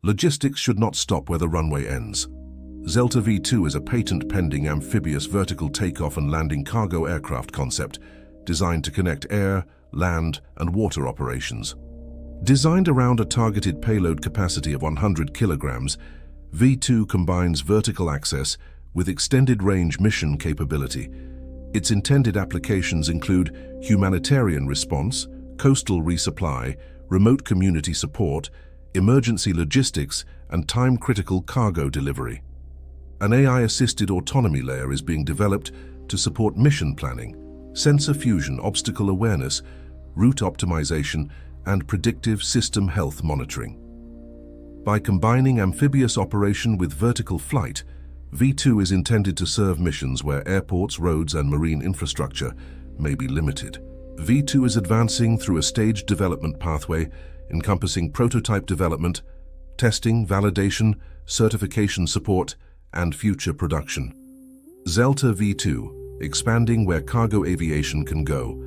Logistics should not stop where the runway ends. Zelta V2 is a patent-pending amphibious vertical takeoff and landing cargo aircraft concept designed to connect air, land, and water operations. Designed around a targeted payload capacity of 100 kilograms, V2 combines vertical access with extended-range mission capability. Its intended applications include humanitarian response, coastal resupply, remote community support, emergency logistics, and time-critical cargo delivery. An AI-assisted autonomy layer is being developed to support mission planning, sensor fusion, obstacle awareness, route optimization, and predictive system health monitoring. By combining amphibious operation with vertical flight, V2 is intended to serve missions where airports, roads, and marine infrastructure may be limited. V2 is advancing through a staged development pathway encompassing prototype development, testing, validation, certification support, and future production. Zelta V2, expanding where cargo aviation can go,